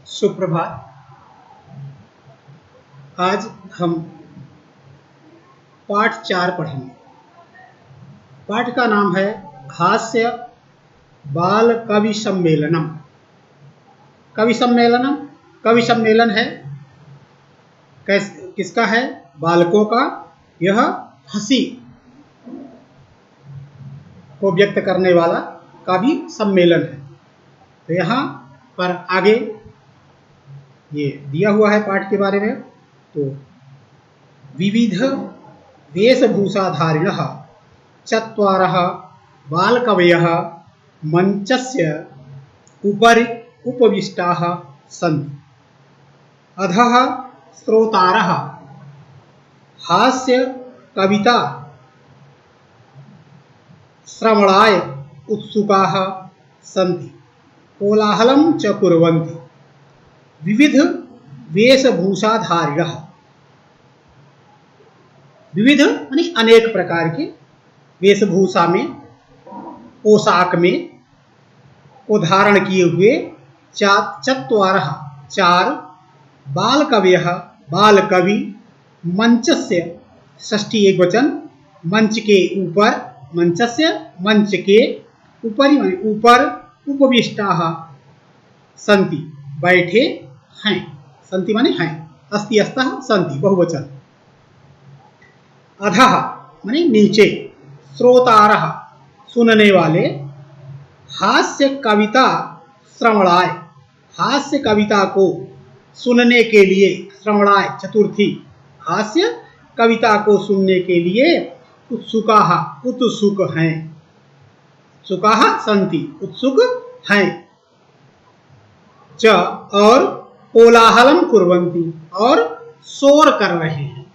सुप्रभात। आज हम पाठ 4 पढ़ेंगे। पाठ का नाम है हास्य बाल कवि सम्मेलनम। कवि सम्मेलनम, कवि सम्मेलन है किसका है? बालकों का। यह हंसी को व्यक्त करने वाला कवि सम्मेलन है। तो यहाँ पर आगे ये दिया हुआ है पाठ के बारे में। तो विविध वेशभूषाधारिणः चत्वारः बालकवयः मंचस्य उपरि उपविष्टाः सन्ति। अधः श्रोतारः हास्य कविता श्रवणाय उत्सुकाः सन्ति, कोलाहलं च कुर्वन्ति। विविध वेशभूषाधारिणः, विविध यानी अनेक प्रकार के वेशभूषा में, पोशाक में को धारण किए हुए चत्वारः चार बाल कवयः बाल कवि मंचस्य षष्ठी एक वचन मंच के ऊपर, मंचस्य मंच के ऊपरी ऊपर उपविष्टाः सन्ति बैठे हैं। सन्ति माने हैं, अस्ति अस्तः सन्ति बहुवचन। अधः माने नीचे, श्रोतारः सुनने वाले, हास्य कविता श्रवणाय हास्य कविता को सुनने के लिए, श्रवणाय चतुर्थी, हास्य कविता को सुनने के लिए उत्सुकाः उत्सुक हैं। उत्सुकाः सन्ति उत्सुक हैं। च और कोलाहलम कुर्वन्ति और शोर कर रहे हैं।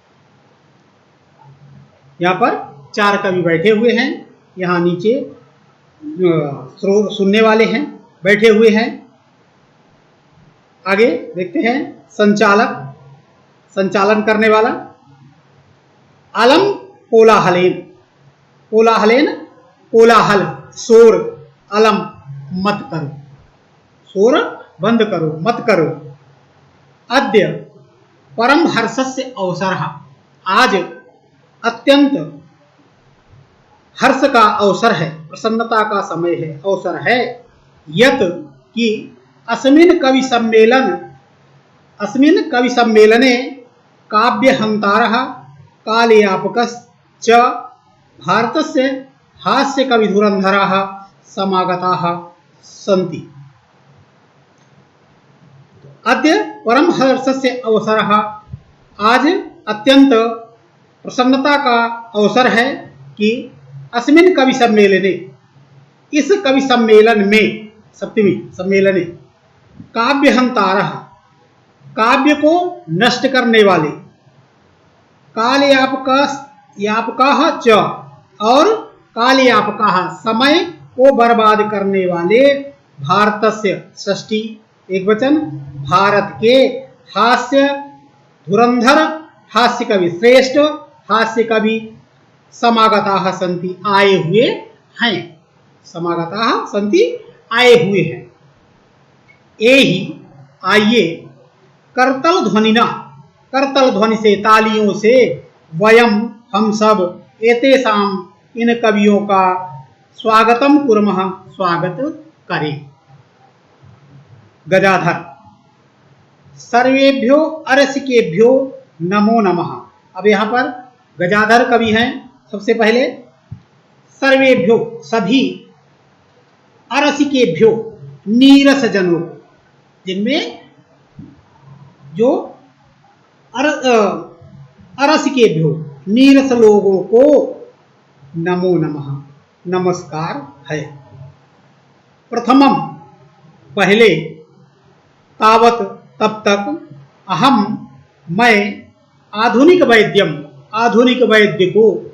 यहाँ पर चार कवि बैठे हुए हैं। यहाँ नीचे सुनने वाले हैं, बैठे हुए हैं। आगे देखते हैं संचालक, संचालन करने वाला। अलम कोलाहलेन, कोलाहलेन कोलाहल शोर, अलम मत करो, शोर बंद करो, मत करो। अद्य परम हर्षस्य अवसरः, आज अत्यंत हर्ष का अवसर है, प्रसन्नता का समय है, अवसर है। यत कि अस्मिन् कवि सम्मेलने काव्यहंतारः कालयापकश्च भारतस्य हास्य कविधुरन्धराः समागताः सन्ति। अद्य परम हर्षस्य अवसरः, आज अत्यंत प्रसन्नता का अवसर है कि अस्मिन् कवि सम्मेलने, इस कवि सम्मेलन में, सप्तमी सम्मेलने, काव्यहंतारः काव्य को नष्ट करने वाले, कालयापकाः च और कालयापकाः समय को बर्बाद करने वाले, भारतस्य षष्ठी एक वचन, भारत के हास्य धुरंधर, हास्य कवि, श्रेष्ठ हास्य कवि समागताः सन्ति, आए हुए हैं। समागताः सन्ति, आए हुए हैं। एहि आइए, करतल ध्वनिना, करतल ध्वनि से, तालियों से, वयम हम सब, एतेषाम इन कवियों का स्वागतम कुर्मः, स्वागत करें। गजाधर, सर्वेभ्यो अरसिकेभ्यो नमो नमः। अब यहाँ पर गजाधर कवि हैं। सबसे पहले सर्वेभ्यो सभी, अरसिकेभ्यो नीरस जनों, जिनमें जो अरसिकेभ्यो नीरस लोगों को, नमो नमः नमस्कार है। प्रथमम पहले, तावत तब तक, अहम मैं, आधुनिक वैद्यम आधुनिक वैद्य को,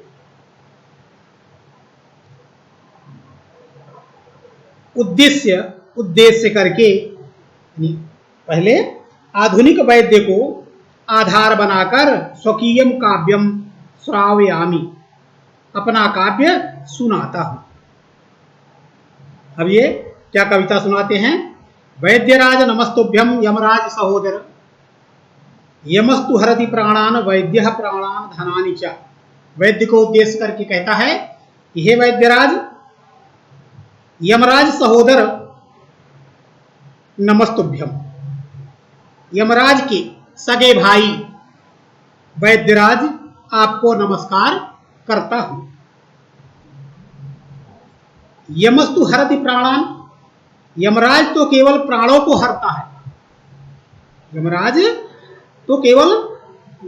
उद्देश्य उद्देश्य करके, पहले आधुनिक वैद्य को आधार बनाकर, स्वकीयम काव्यम श्रावयामि, अपना काव्य सुनाता हूं। अब ये क्या कविता सुनाते हैं? वैद्यराज नमस्तुभ्यम यमराज सहोदर, यमस्तु हरति प्राणान वैद्य प्राणान धनानि च। वैद्य को उद्देश्य करके कहता है कि हे वैद्यराज, यमराज सहोदर नमस्तुभ्यम, यमराज के सगे भाई वैद्यराज आपको नमस्कार करता हूं। यमस्तु हरति प्राणान, यमराज तो केवल प्राणों को हरता है, यमराज तो केवल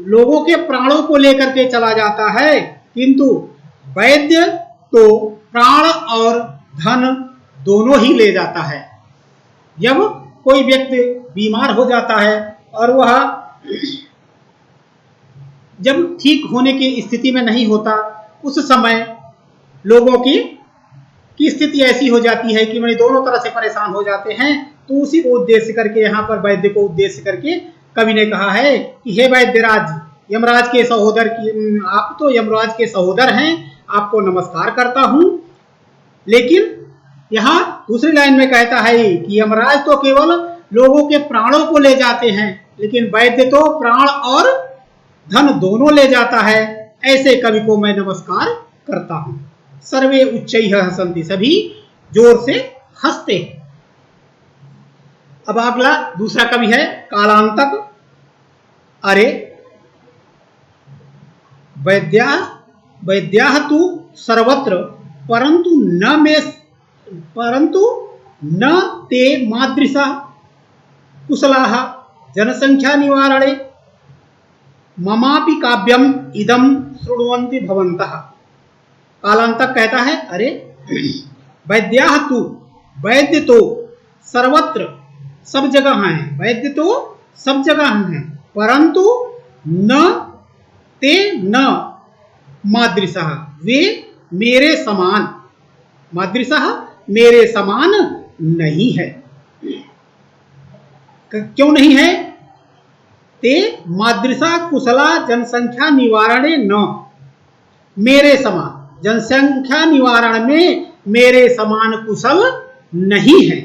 लोगों के प्राणों को लेकर के चला जाता है, किंतु वैद्य तो प्राण और धन दोनों ही ले जाता है। जब कोई व्यक्ति बीमार हो जाता है और वह जब ठीक होने की स्थिति में नहीं होता, उस समय लोगों की स्थिति ऐसी हो जाती है कि मैं दोनों तरह से परेशान हो जाते हैं। तो उसी को उद्देश्य करके यहाँ पर वैद्य को उद्देश्य करके कवि ने कहा है कि हे वैद्यराज, यमराज के सहोदर की, आप तो यमराज के सहोदर हैं, आपको नमस्कार करता हूं। लेकिन यहाँ दूसरी लाइन में कहता है कि यमराज तो केवल लोगों के प्राणों को ले जाते हैं, लेकिन वैद्य तो प्राण और धन दोनों ले जाता है। ऐसे कवि को मैं नमस्कार करता हूं। सर्वे उच्चैः हसन्ति, सभी जोर से हंसते हैं। अब अगला दूसरा कवि है कालांतक। अरे वैद्याः तु सर्वत्र परंतु न ते मादृशः कुशलाः जनसंख्या निवारणे ममापि काव्यम इदम शृण्वन्ति भवन्तः। कालांतक कहता है, अरे वैद्याः तु, वैद्य तो सर्वत्र सब जगह हैं, वैद्य तो सब जगह हैं, परंतु न ते न मादृशः, वे मेरे समान, मादृशः मेरे समान नहीं है। क्यों नहीं है? ते मादृशा कुशला जनसंख्या निवारणे न, मेरे समान जनसंख्या निवारण में मेरे समान कुशल नहीं है,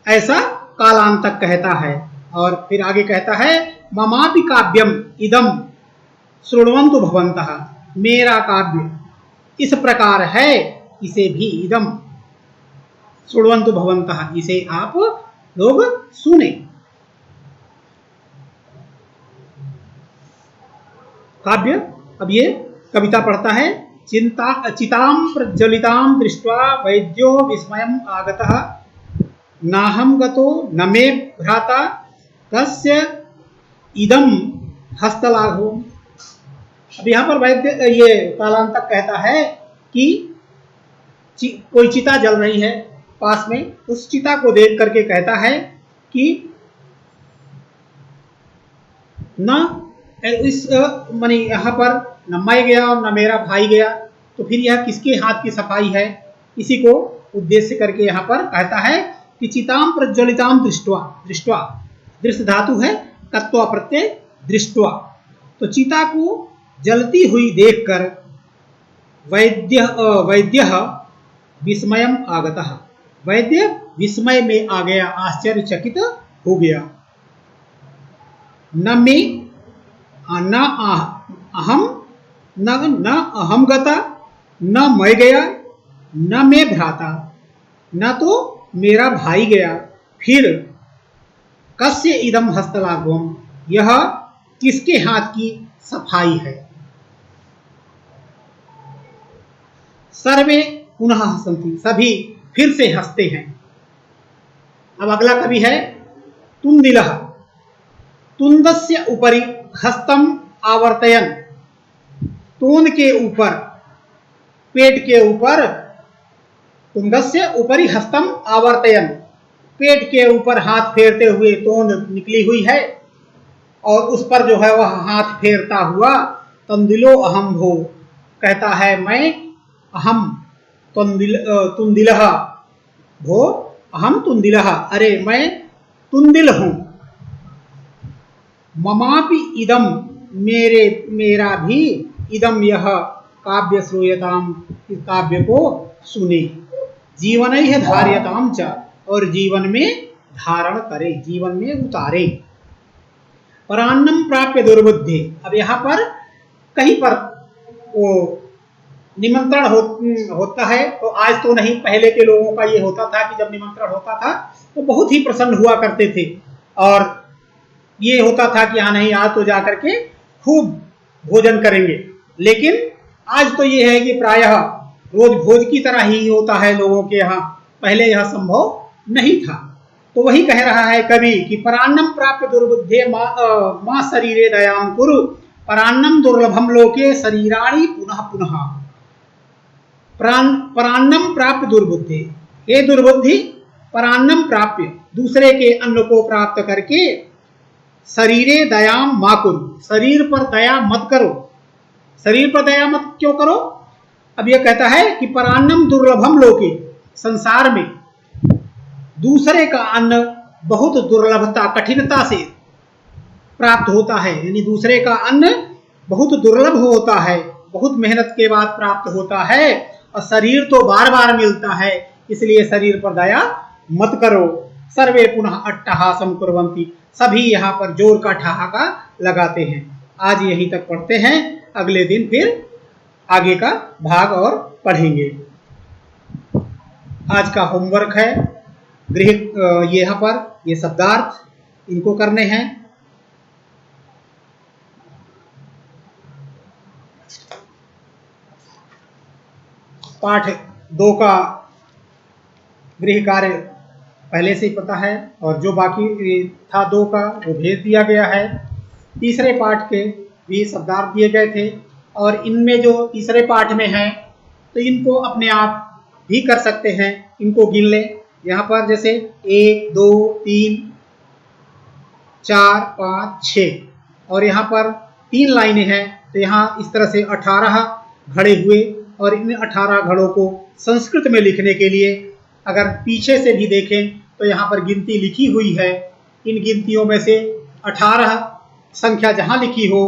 ऐसा कालांतक कहता है। और फिर आगे कहता है ममापि काव्यम इदम शृण्वन्तु भवन्तः, मेरा काव्य इस प्रकार है, इसे भी इदम शृण्वन्तु भवन्तः, इसे आप लोग सुने। काव्य, अब ये कविता पढ़ता है। चिताम प्रज्वलिताम दृष्ट्वा वैद्यो विस्मयम् आगतः, नाहं गतो न मे भ्राता कस्य इदम हस्तलाघवम्। अब यहाँ पर वैद्य, ये कालांतक कहता है कि कोई चिता जल रही है पास में, उस चिता को देख करके कहता है कि न इस माने यहाँ पर न मैं गया और न मेरा भाई गया, तो फिर यह किसके हाथ की सफाई है? इसी को उद्देश्य करके यहाँ पर कहता है कि चिताम प्रज्वलिताम दृष्ट्वा, दृष्ट्वा दृश्य धातु है, तत्व प्रत्यय दृष्ट्वा, तो चिता को जलती हुई देखकर वैद्य विस्मयम् आगतः, वैद्य विस्मय में आ गया, आश्चर्यचकित हो गया। न मैं न अहम गता, न मैं गया, न मैं भ्राता, न तो मेरा भाई गया, फिर कस्य इदम हस्तलाघवम्, यह किसके हाथ की सफाई है? सर्वे पुनः हसन्ति, सभी फिर से हंसते हैं। अब अगला कवि है तुंदिलः। तुंदस्य उपरि हस्तम आवर्तयन, तूंद के ऊपर, पेट के ऊपर, तुंदस्य उपरि हस्तम आवर्तयन, पेट के ऊपर हाथ फेरते हुए तोंद निकली हुई है, और उस पर जो है वह हाथ फेरता हुआ तंदिलो अहम भो, कहता है मैं अहम तुंदिलः भो अहम तुंदिलः, अरे मैं तुंदिल हूं। ममापि इदम, मेरा भी, इदम यह काव्य श्रूयताम, इस काव्य को सुने, जीवनैः धार्यताम च, और जीवन में धारण करे, जीवन में उतारे। परान्नम प्राप्य दुर्बुद्धि। अब यहाँ पर कहीं पर वो निमंत्रण होता है, तो आज तो नहीं, पहले के लोगों का ये होता था कि जब निमंत्रण होता था तो बहुत ही प्रसन्न हुआ करते थे, और ये होता था कि हाँ नहीं, आज तो जाकर के खूब भोजन करेंगे। लेकिन आज तो ये है कि प्रायः रोज भोज की तरह ही होता है लोगों के यहाँ, पहले यह संभव नहीं था। तो वही कह रहा है कवि कि परान्नम प्राप्य दुर्बुद्धे मां शरीरे दयाम कुरु, परान्नम दुर्लभम लोके शरीराणि पुनः पुनः। परान्नम प्राप्य दुर्बुद्धि, हे दुर्बुद्धि, परान्नम प्राप्य, दूसरे के अन्न को प्राप्त करके, शरीरे दयाम मा कुरु, शरीर पर दया मत करो। शरीर पर दया मत क्यों करो? अब यह कहता है कि परान्नम दुर्लभम लोके, संसार में दूसरे का अन्न बहुत दुर्लभता, कठिनता से प्राप्त होता है, यानी दूसरे का अन्न बहुत दुर्लभ होता है, बहुत मेहनत के बाद प्राप्त होता है, और शरीर तो बार बार मिलता है, इसलिए शरीर पर दया मत करो। सर्वे पुनः अट्टहासम कुर्वन्ति, सभी यहाँ पर जोर का ठहाका लगाते हैं। आज यहीं तक पढ़ते हैं, अगले दिन फिर आगे का भाग और पढ़ेंगे। आज का होमवर्क है, गृह यहाँ पर ये शब्दार्थ इनको करने हैं। पाठ 2 का गृह कार्य पहले से ही पता है, और जो बाकी था 2 का वो भेज दिया गया है। तीसरे पाठ के भी शब्दार्थ दिए गए थे, और इनमें जो तीसरे पाठ में है तो इनको अपने आप भी कर सकते हैं, इनको गिन लें। यहाँ पर जैसे 1 2 3 4 5 6, और यहाँ पर 3 लाइनें हैं, तो यहाँ इस तरह से 18 घड़े हुए, और इन 18 घड़ों को संस्कृत में लिखने के लिए अगर पीछे से भी देखें तो यहाँ पर गिनती लिखी हुई है। इन गिनतियों में से 18 संख्या जहाँ लिखी हो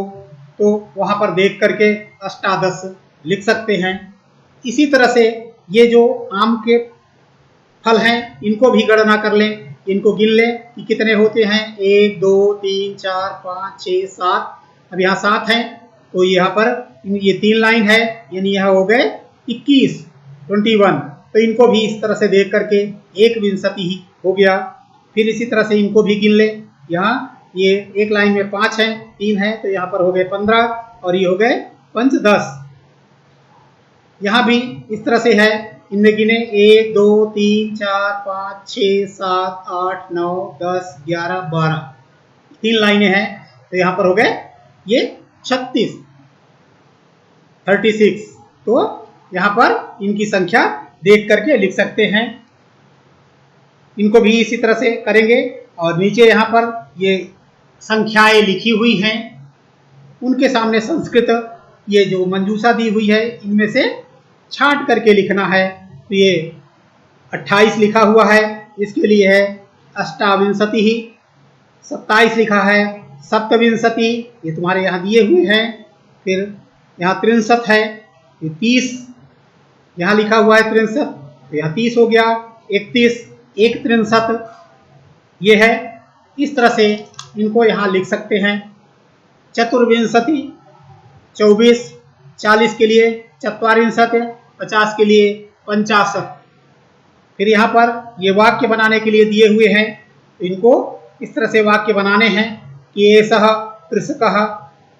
तो वहाँ पर देख करके अष्टादश लिख सकते हैं। इसी तरह से ये जो आम के फल हैं इनको भी गणना कर लें, इनको गिन लें कि कितने होते हैं। 1 2 3 4 5 6 7, अब यहाँ 7 हैं, तो यहाँ पर ये 3 लाइन है, यानी यहाँ हो गए 21 21, तो इनको भी इस तरह से देख करके 1 ही हो गया। फिर इसी तरह से इनको भी गिन ले, यहाँ ये एक लाइन में 5 हैं, 3 हैं, तो यहाँ पर हो गए 15, और ये हो गए 5 10। यहाँ भी इस तरह से है, इनमें गिने 1 2 3 4 5 6 7 8 9 10 11 12, 3 लाइनें हैं, तो यहाँ पर हो गए ये 36। तो यहाँ पर इनकी संख्या देख करके लिख सकते हैं। इनको भी इसी तरह से करेंगे, और नीचे यहाँ पर ये संख्याएं लिखी हुई हैं, उनके सामने संस्कृत ये जो मंजूषा दी हुई है इनमें से छांट करके लिखना है। तो ये 28 लिखा हुआ है, इसके लिए है अष्टाविंशति ही। 27 लिखा है सप्तविंशति, ये तुम्हारे यहाँ दिए हुए हैं। फिर यहाँ 63 है, ये 30 यहाँ लिखा हुआ है 63, तो यहाँ 30 हो गया। 31 1 63 ये है। इस तरह से इनको यहाँ लिख सकते हैं। चतुर्विंशति 24, 40 के लिए चत्वारिंशत्, 50 के लिए 50। फिर यहाँ पर ये वाक्य बनाने के लिए दिए हुए हैं, इनको इस तरह से वाक्य बनाने हैं कि एषः कृषकः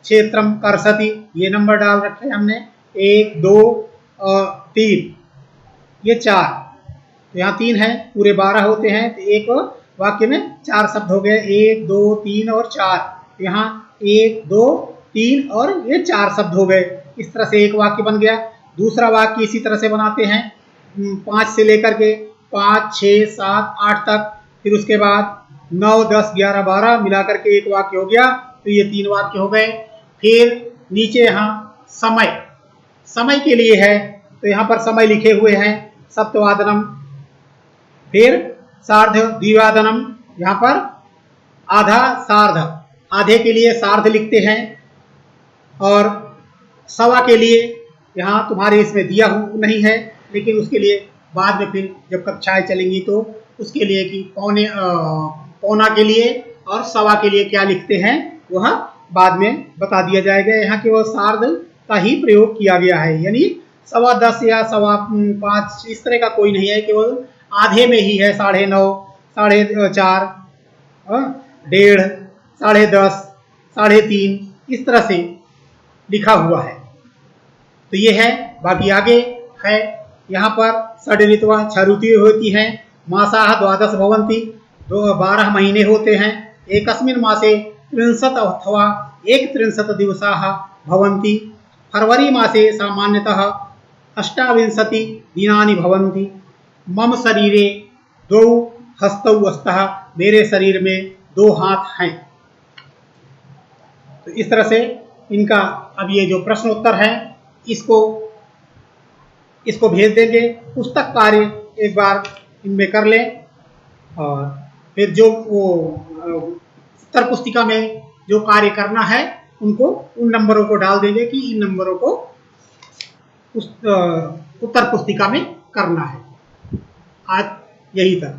क्षेत्रम कर्षति, ये नंबर डाल रखे हमने, 1 2 और 3, ये 4, तो यहाँ 3 है, पूरे 12 होते हैं, तो एक वाक्य में 4 शब्द हो गए, 1 2 3 और 4, यहाँ 1 2 3 और ये 4 शब्द हो गए। इस तरह से एक वाक्य बन गया। दूसरा वाक्य इसी तरह से बनाते हैं, 5 से लेकर के 5 6 7 8 तक, फिर उसके बाद 9 10 11 12 मिलाकर के एक वाक्य हो गया, तो ये 3 वाक्य हो गए। फिर नीचे यहाँ समय के लिए है, तो यहाँ पर समय लिखे हुए हैं, सप्तवादनम, फिर सार्ध द्विवादनम, यहाँ पर आधा सार्ध, आधे के लिए सार्ध लिखते हैं, और सवा के लिए यहाँ तुम्हारे इसमें दिया नहीं है, लेकिन उसके लिए बाद में फिर जब कक्षाएं चलेंगी तो उसके लिए कि पौना के लिए और सवा के लिए क्या लिखते हैं वह बाद में बता दिया जाएगा। यहाँ केवल सार्ध का ही प्रयोग किया गया है, यानी 10:15 या 5:15 इस तरह का कोई नहीं है, केवल आधे में ही है 9:30, 4:30, 1:30, 10:30, 3:30 इस तरह से लिखा हुआ है। तो ये है। बाकी आगे है यहाँ पर षड ऋतवा 6 ऋतुएं होती हैं। मासाः द्वादश भवन्ति, 12 महीने होते हैं। एकस्मिन् मासे 30 अथवा 31 दिवसाः भवन्ति। फरवरी मासे सामान्यतः 28 दिनानि भवन्ति। मम शरीरे 2 हस्तौ स्तः, मेरे शरीर में 2 हाथ हैं। तो इस तरह से इनका अब ये जो प्रश्न उत्तर है इसको भेज देंगे। पुस्तक कार्य एक बार इनमें कर लें और फिर जो वो उत्तर पुस्तिका में जो कार्य करना है उनको उन नंबरों को डाल देंगे कि इन नंबरों को उस उत्तर पुस्तिका में करना है। आज यही था।